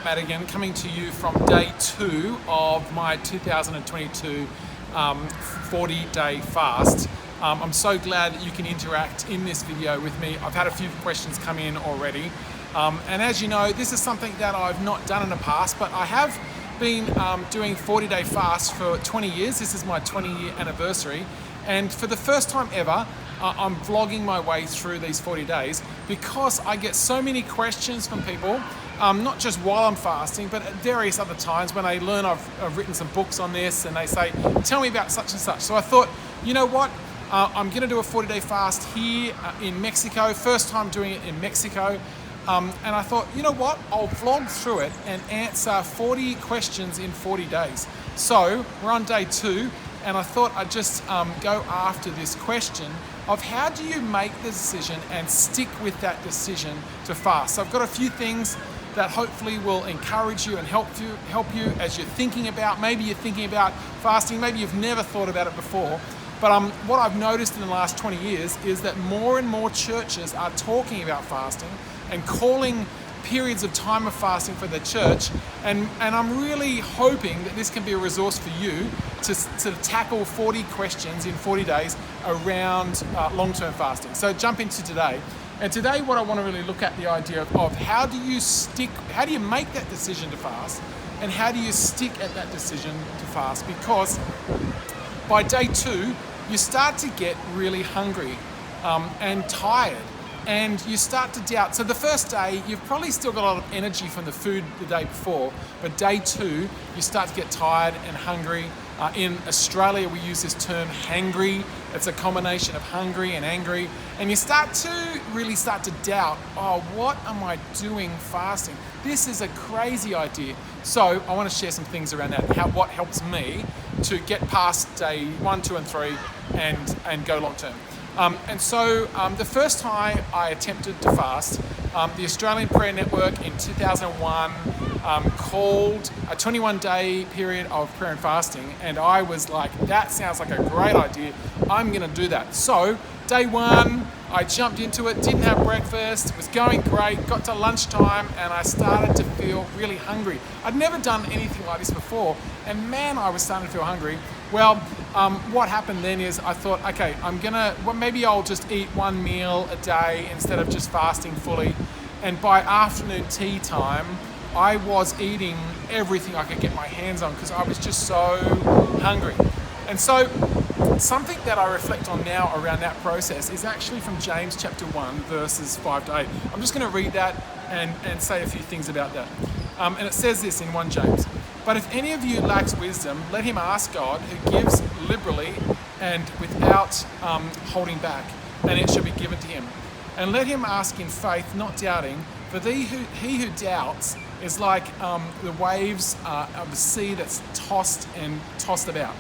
Madigan, coming to you from day 2 of my 2022 40-day fast. I'm so glad that you can interact in this video with me. I've had a few questions come in already. And as you know, this is something that I've not done in the past, but I have been doing 40-day fasts for 20 years. This is my 20-year anniversary. And for the first time ever, I'm vlogging my way through these 40 days because I get so many questions from people, not just while I'm fasting, but at various other times when they learn I've written some books on this and they say, tell me about such and such. So I thought, you know what? I'm going to do a 40-day fast here in Mexico, first time doing it in Mexico. And I thought, you know what? I'll vlog through it and answer 40 questions in 40 days. So we're on day 2. And I thought I'd just go after this question of how do you make the decision and stick with that decision to fast. So I've got a few things that hopefully will encourage you and help you as you're thinking about, maybe you're thinking about fasting, maybe you've never thought about it before. But what I've noticed in the last 20 years is that more and more churches are talking about fasting and calling periods of time of fasting for the church, and I'm really hoping that this can be a resource for you to tackle 40 questions in 40 days around long-term fasting. So jump into today. And today what I want to really look at the idea of how do you make that decision to fast, and how do you stick at that decision to fast? Because by day 2, you start to get really hungry and tired. And you start to doubt. So the first day, you've probably still got a lot of energy from the food the day before, but day 2, you start to get tired and hungry. In Australia, we use this term hangry. It's a combination of hungry and angry. And you start to doubt, oh, what am I doing fasting? This is a crazy idea. So I want to share some things around that, what helps me to get past day 1, 2, and 3 and go long term. And so the first time I attempted to fast, the Australian Prayer Network in 2001 called a 21-day period of prayer and fasting, and I was like, that sounds like a great idea, I'm going to do that. So day 1, I jumped into it, didn't have breakfast, it was going great, got to lunchtime, and I started to feel really hungry. I'd never done anything like this before, and man, I was starting to feel hungry. Well, what happened then is I thought, okay, maybe I'll just eat one meal a day instead of just fasting fully. And by afternoon tea time, I was eating everything I could get my hands on because I was just so hungry. And so something that I reflect on now around that process is actually from James chapter 1, verses 5 to 8. I'm just going to read that and say a few things about that. And it says this in 1 James. But if any of you lacks wisdom, let him ask God, who gives liberally and without holding back, and it shall be given to him. And let him ask in faith, not doubting, for he who doubts is like the waves of the sea that's tossed about.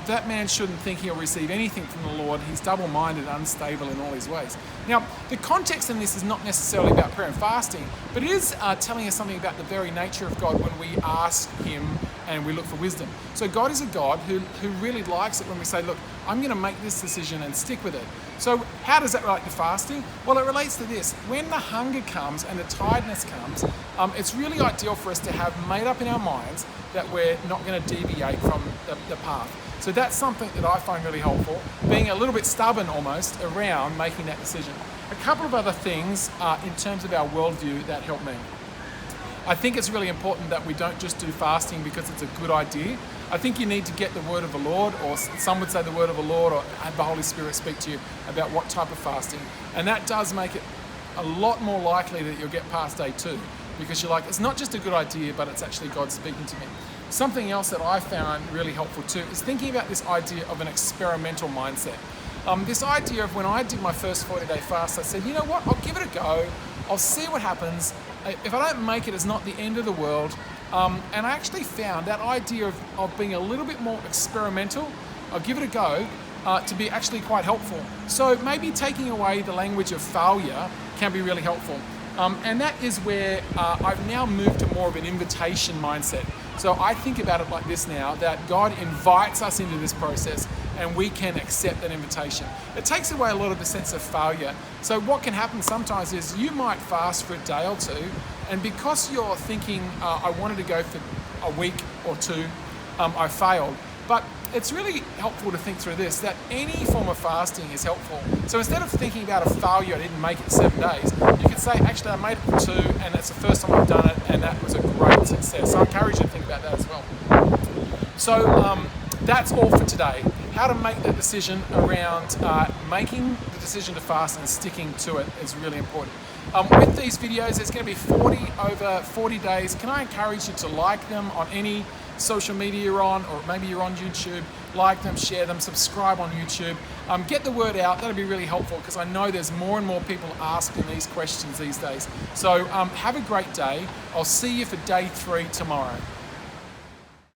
That man shouldn't think he'll receive anything from the Lord. He's double-minded, unstable in all his ways. Now, the context in this is not necessarily about prayer and fasting, but it is telling us something about the very nature of God when we ask him and we look for wisdom. So God is a God who really likes it when we say, look, I'm going to make this decision and stick with it. So how does that relate to fasting? Well, it relates to this. When the hunger comes and the tiredness comes, it's really ideal for us to have made up in our minds that we're not going to deviate from the path. So that's something that I find really helpful, being a little bit stubborn almost around making that decision. A couple of other things in terms of our worldview that help me. I think it's really important that we don't just do fasting because it's a good idea. I think you need to get the word of the Lord, or some would say the word of the Lord, or have the Holy Spirit speak to you about what type of fasting. And that does make it a lot more likely that you'll get past day 2, because you're like, it's not just a good idea, but it's actually God speaking to me. Something else that I found really helpful too is thinking about this idea of an experimental mindset. This idea of when I did my first 40-day fast, I said, you know what, I'll give it a go. I'll see what happens. If I don't make it, it's not the end of the world. And I actually found that idea of being a little bit more experimental, I'll give it a go, to be actually quite helpful. So maybe taking away the language of failure can be really helpful. And that is where I've now moved to more of an invitation mindset. So I think about it like this now, that God invites us into this process and we can accept that invitation. It takes away a lot of the sense of failure. So what can happen sometimes is you might fast for a day or two And because you're thinking, I wanted to go for a week or two, I failed. But it's really helpful to think through this, that any form of fasting is helpful. So instead of thinking about a failure, I didn't make it 7 days, you could say, actually, I made it for 2, and it's the first time I've done it, and that was a great success. So I encourage you to think about that as well. So that's all for today. How to make that decision around making the decision to fast and sticking to it is really important. With these videos, there's going to be 40 over 40 days. Can I encourage you to like them on any social media you're on, or maybe you're on YouTube? Like them, share them, subscribe on YouTube. Get the word out. That'll be really helpful, because I know there's more and more people asking these questions these days. So have a great day. I'll see you for day 3 tomorrow.